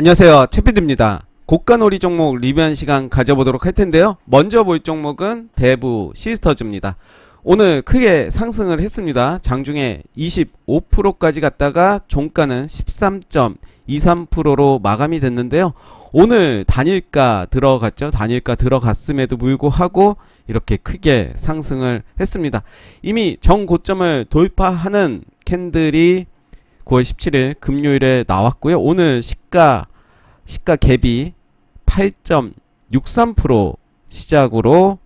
안녕하세요, 채피드입니다. 고가놀이 종목 리뷰한 시간 가져보도록 할 텐데요. 먼저 볼 종목은 대부 시스터즈입니다. 오늘 크게 상승을 했습니다. 장중에 25%까지 갔다가 종가는 13.23%로 마감이 됐는데요. 오늘 단일가 들어갔죠. 단일가 들어갔음에도 불구하고 이렇게 크게 상승을 했습니다. 이미 정고점을 돌파하는 캔들이 9월 17일 금요일에 나왔고요. 오늘 시가 갭이 8.63% 시작으로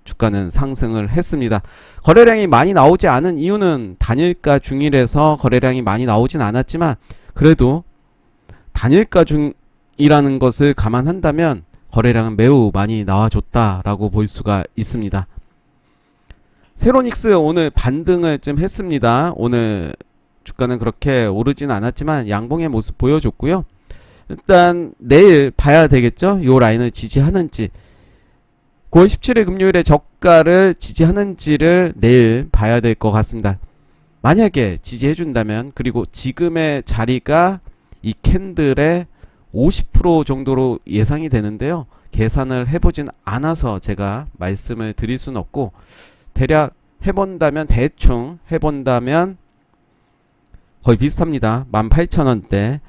주가는 상승을 했습니다. 거래량이 많이 나오지 않은 이유는 단일가 중이라서 거래량이 많이 나오진 않았지만 그래도 단일가 중이라는 것을 감안한다면 거래량은 매우 많이 나와줬다라고 볼 수가 있습니다. 세로닉스 오늘 반등을 좀 했습니다. 오늘 주가는 그렇게 오르진 않았지만 양봉의 모습 보여줬고요. 일단 내일 봐야 되겠죠. 요 라인을 지지하는지 9월 17일 금요일에 저가를 지지하는지를 내일 봐야 될 것 같습니다. 만약에 지지해준다면, 그리고 지금의 자리가 이 캔들의 50% 정도로 예상이 되는데요. 계산을 해보진 않아서 제가 말씀을 드릴 수는 없고, 대략 해본다면, 대충 해본다면 거의 비슷합니다. 18,000원대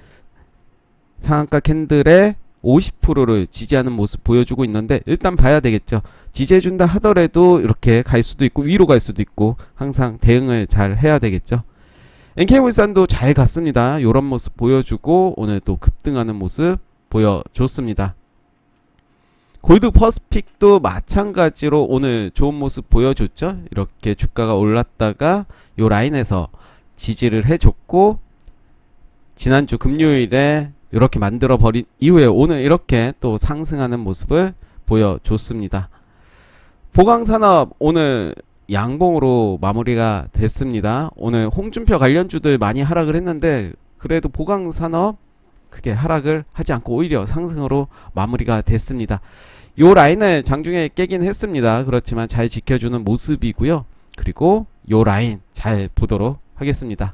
상한가 캔들의 50%를 지지하는 모습 보여주고 있는데, 일단 봐야 되겠죠. 지지해준다 하더라도 이렇게 갈 수도 있고 위로 갈 수도 있고 항상 대응을 잘 해야 되겠죠. NK물산도 잘 갔습니다. 요런 모습 보여주고 오늘 또 급등하는 모습 보여줬습니다. 골드 퍼스픽도 마찬가지로 오늘 좋은 모습 보여줬죠. 이렇게 주가가 올랐다가 요 라인에서 지지를 해줬고, 지난주 금요일에 이렇게 만들어 버린 이후에 오늘 이렇게 또 상승하는 모습을 보여줬습니다. 보강산업 오늘 양봉으로 마무리가 됐습니다. 오늘 홍준표 관련주들 많이 하락을 했는데 그래도 보강산업 크게 하락을 하지 않고 오히려 상승으로 마무리가 됐습니다. 요 라인을 장중에 깨긴 했습니다. 그렇지만 잘 지켜주는 모습이고요. 그리고 요 라인 잘 보도록 하겠습니다.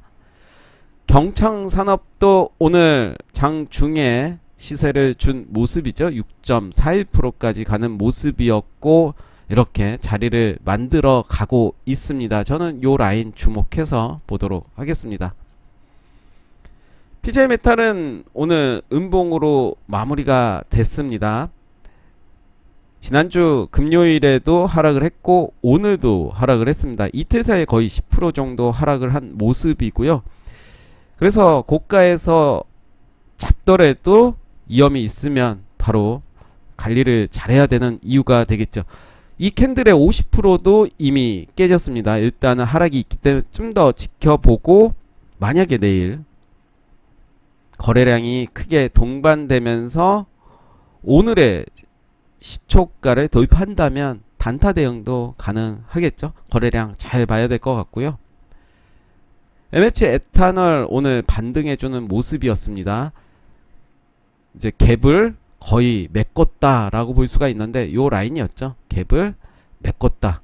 경창산업도 오늘 장중에 시세를 준 모습이죠. 6.41%까지 가는 모습이었고 이렇게 자리를 만들어 가고 있습니다. 저는 요 라인 주목해서 보도록 하겠습니다. PJ메탈은 오늘 음봉으로 마무리가 됐습니다. 지난주 금요일에도 하락을 했고 오늘도 하락을 했습니다. 이틀 사이에 거의 10% 정도 하락을 한 모습이고요. 그래서 고가에서 잡더라도 위험이 있으면 바로 관리를 잘해야 되는 이유가 되겠죠. 이 캔들의 50%도 이미 깨졌습니다. 일단은 하락이 있기 때문에 좀 더 지켜보고, 만약에 내일 거래량이 크게 동반되면서 오늘의 시초가를 돌파한다면 단타 대응도 가능하겠죠. 거래량 잘 봐야 될 것 같고요. MH 에탄올 오늘 반등해주는 모습이었습니다. 이제 갭을 거의 메꿨다라고 볼 수가 있는데 요 라인이었죠. 갭을 메꿨다.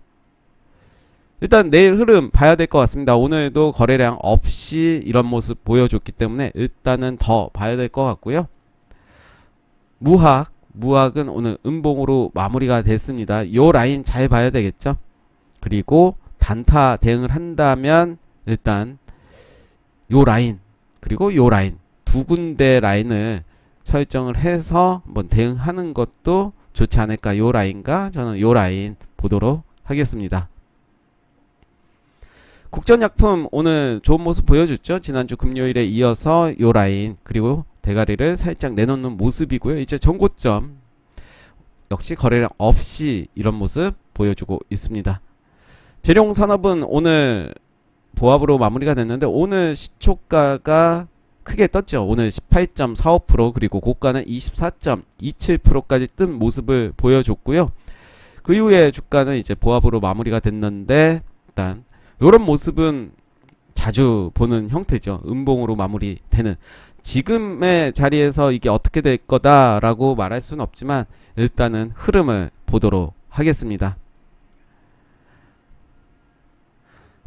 일단 내일 흐름 봐야 될 것 같습니다. 오늘도 거래량 없이 이런 모습 보여줬기 때문에 일단은 더 봐야 될 것 같고요. 무학은 오늘 음봉으로 마무리가 됐습니다. 요 라인 잘 봐야 되겠죠. 그리고 단타 대응을 한다면 일단 요 라인 그리고 요 라인 두 군데 라인을 설정을 해서 한번 대응하는 것도 좋지 않을까. 요 라인과 저는 요 라인 보도록 하겠습니다. 국전약품 오늘 좋은 모습 보여줬죠. 지난주 금요일에 이어서 요 라인 그리고 대가리를 살짝 내놓는 모습이고요. 이제 전고점 역시 거래량 없이 이런 모습 보여주고 있습니다. 재룡산업은 오늘 보합으로 마무리가 됐는데 오늘 시초가가 크게 떴죠. 오늘 18.45% 그리고 고가는 24.27%까지 뜬 모습을 보여줬고요. 그 이후에 주가는 이제 보합으로 마무리가 됐는데 일단 이런 모습은 자주 보는 형태죠. 음봉으로 마무리되는. 지금의 자리에서 이게 어떻게 될 거다라고 말할 수는 없지만 일단은 흐름을 보도록 하겠습니다.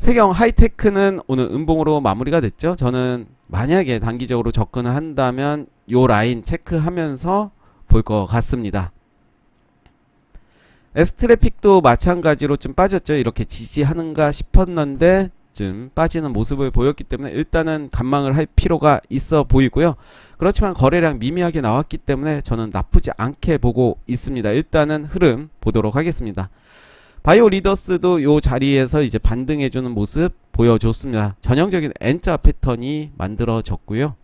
세경 하이테크는 오늘 음봉으로 마무리가 됐죠. 저는 만약에 단기적으로 접근을 한다면 요 라인 체크하면서 볼 것 같습니다. S트래픽도 마찬가지로 좀 빠졌죠. 이렇게 지지하는가 싶었는데 좀 빠지는 모습을 보였기 때문에 일단은 관망을 할 필요가 있어 보이고요. 그렇지만 거래량 미미하게 나왔기 때문에 저는 나쁘지 않게 보고 있습니다. 일단은 흐름 보도록 하겠습니다. 바이오 리더스도 요 자리에서 이제 반등해주는 모습 보여줬습니다. 전형적인 N자 패턴이 만들어졌고요.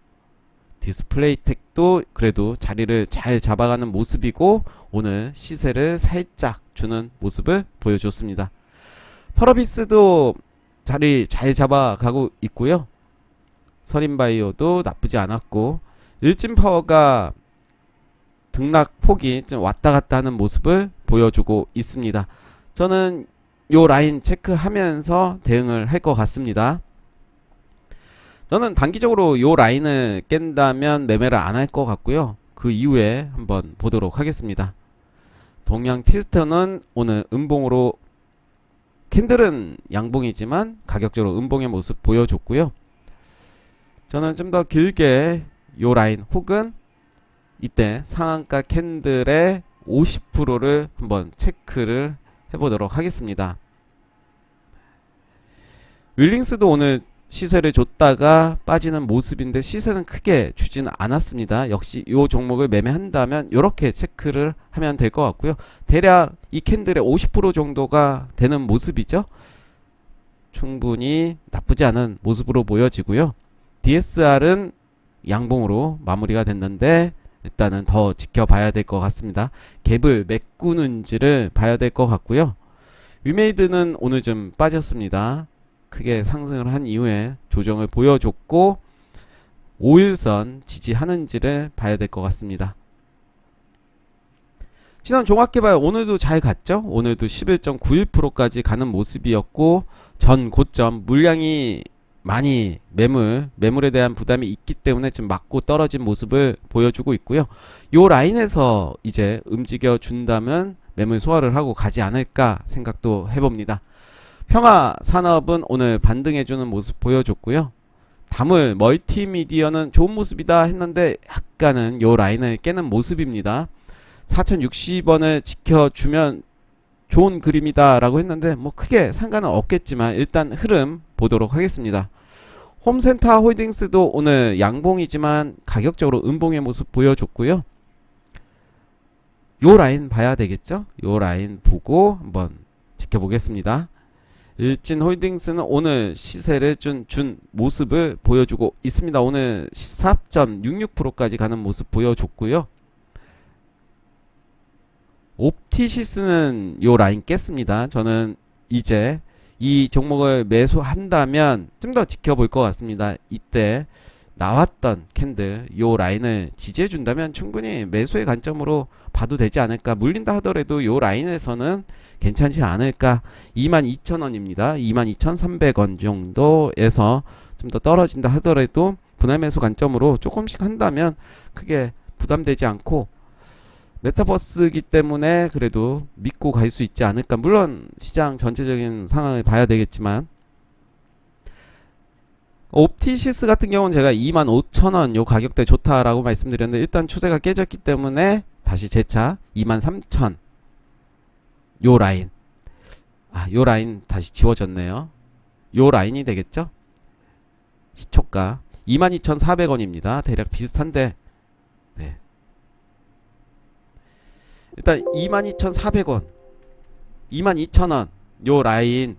디스플레이텍도 그래도 자리를 잘 잡아가는 모습이고 오늘 시세를 살짝 주는 모습을 보여줬습니다. 펄어비스도 자리 잘 잡아가고 있고요. 서린바이오도 나쁘지 않았고 일진파워가 등락폭이 좀 왔다갔다 하는 모습을 보여주고 있습니다. 저는 요 라인 체크하면서 대응을 할 것 같습니다. 저는 단기적으로 요 라인을 깬다면 매매를 안 할 것 같고요. 그 이후에 한번 보도록 하겠습니다. 동양 피스톤은 오늘 음봉으로 캔들은 양봉이지만 가격적으로 음봉의 모습 보여줬고요. 저는 좀 더 길게 요 라인 혹은 이때 상한가 캔들의 50%를 한번 체크를 해보도록 하겠습니다. 윌링스도 오늘 시세를 줬다가 빠지는 모습인데 시세는 크게 주지는 않았습니다. 역시 이 종목을 매매한다면 이렇게 체크를 하면 될 것 같고요. 대략 이 캔들의 50% 정도가 되는 모습이죠. 충분히 나쁘지 않은 모습으로 보여지고요. DSR은 양봉으로 마무리가 됐는데 일단은 더 지켜봐야 될 것 같습니다. 갭을 메꾸는지를 봐야 될 것 같고요. 위메이드는 오늘 좀 빠졌습니다. 크게 상승을 한 이후에 조정을 보여줬고 5일선 지지하는지를 봐야 될 것 같습니다. 신한종합개발 오늘도 잘 갔죠. 오늘도 11.91%까지 가는 모습이었고 전 고점 물량이 많이 매물에 대한 부담이 있기 때문에 지금 맞고 떨어진 모습을 보여주고 있고요. 요 라인에서 이제 움직여 준다면 매물 소화를 하고 가지 않을까 생각도 해봅니다. 평화산업은 오늘 반등해주는 모습 보여줬고요. 다물 멀티미디어는 좋은 모습이다 했는데 약간은 요 라인을 깨는 모습입니다. 4060원을 지켜주면 좋은 그림이다 라고 했는데 뭐 크게 상관은 없겠지만 일단 흐름 보도록 하겠습니다. 홈센터 홀딩스도 오늘 양봉이지만 가격적으로 음봉의 모습 보여줬고요. 요 라인 봐야 되겠죠. 요 라인 보고 한번 지켜보겠습니다. 일진홀딩스는 오늘 시세를 준 모습을 보여주고 있습니다. 오늘 14.66%까지 가는 모습 보여줬고요. 옵티시스는 요 라인 깼습니다. 저는 이제 이 종목을 매수한다면 좀 더 지켜볼 것 같습니다. 이때 나왔던 캔들 요 라인을 지지해 준다면 충분히 매수의 관점으로 봐도 되지 않을까. 물린다 하더라도 요 라인에서는 괜찮지 않을까. 22,000원입니다 22,300원 정도에서 좀 더 떨어진다 하더라도 분할 매수 관점으로 조금씩 한다면 크게 부담되지 않고 메타버스이기 때문에 그래도 믿고 갈 수 있지 않을까. 물론 시장 전체적인 상황을 봐야 되겠지만 옵티시스 같은 경우는 제가 25,000원 요 가격대 좋다라고 말씀드렸는데 일단 추세가 깨졌기 때문에 다시 재차 23,000 요 라인 요 라인 다시 지워졌네요. 요 라인이 되겠죠. 시초가 22,400원입니다 대략 비슷한데 네. 일단 22,400원 22,000원 요 라인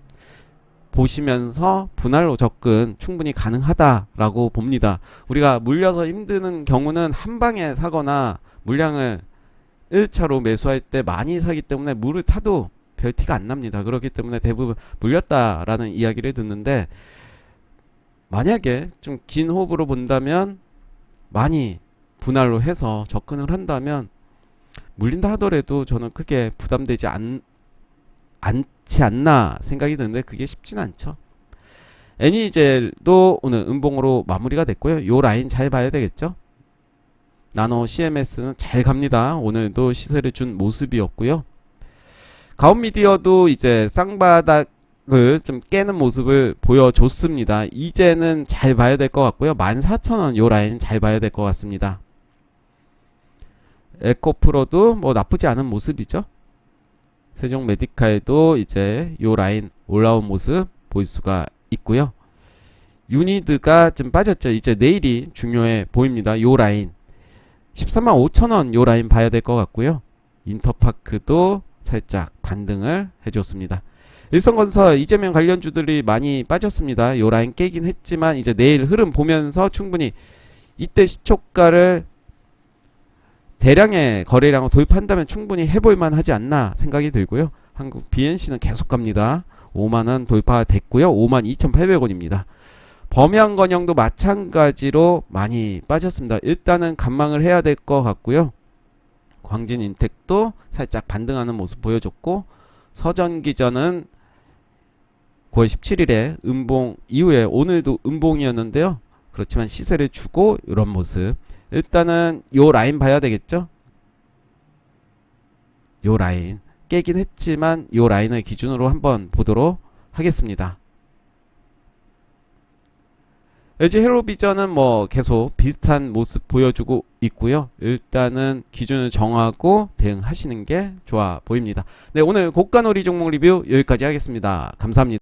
보시면서 분할로 접근 충분히 가능하다라고 봅니다. 우리가 물려서 힘드는 경우는 한 방에 사거나 물량을 1차로 매수할 때 많이 사기 때문에 물을 타도 별 티가 안 납니다. 그렇기 때문에 대부분 물렸다라는 이야기를 듣는데 만약에 좀 긴 호흡으로 본다면 많이 분할로 해서 접근을 한다면 물린다 하더라도 저는 크게 부담되지 않지 않나 생각이 드는데 그게 쉽진 않죠. 애니젤도 오늘 음봉으로 마무리가 됐고요. 요 라인 잘 봐야 되겠죠. 나노 CMS는 잘 갑니다. 오늘도 시세를 준 모습이었고요. 가온미디어도 이제 쌍바닥을 좀 깨는 모습을 보여줬습니다. 이제는 잘 봐야 될 것 같고요. 14,000원 요 라인 잘 봐야 될 것 같습니다. 에코프로도 뭐 나쁘지 않은 모습이죠. 세종 메디칼도 이제 요 라인 올라온 모습 볼 수가 있고요. 유니드가 좀 빠졌죠. 이제 내일이 중요해 보입니다. 요 라인 135,000원 요 라인 봐야 될 것 같고요. 인터파크도 살짝 반등을 해줬습니다. 일성건설 이재명 관련주들이 많이 빠졌습니다. 요 라인 깨긴 했지만 이제 내일 흐름 보면서 충분히 이때 시초가를 대량의 거래량을 도입한다면 충분히 해볼만 하지 않나 생각이 들고요. 한국 BNC는 계속 갑니다. 5만원 돌파됐고요. 52,800원입니다. 범양건영도 마찬가지로 많이 빠졌습니다. 일단은 관망을 해야 될 것 같고요. 광진인텍도 살짝 반등하는 모습 보여줬고, 서전기전은 9월 17일에 음봉 이후에 오늘도 음봉이었는데요. 그렇지만 시세를 주고 이런 모습. 일단은 요 라인 봐야 되겠죠. 요 라인 깨긴 했지만 요 라인을 기준으로 한번 보도록 하겠습니다. LG 헬로비전은 뭐 계속 비슷한 모습 보여주고 있고요. 일단은 기준을 정하고 대응하시는 게 좋아 보입니다. 네, 오늘 고가놀이 종목 리뷰 여기까지 하겠습니다. 감사합니다.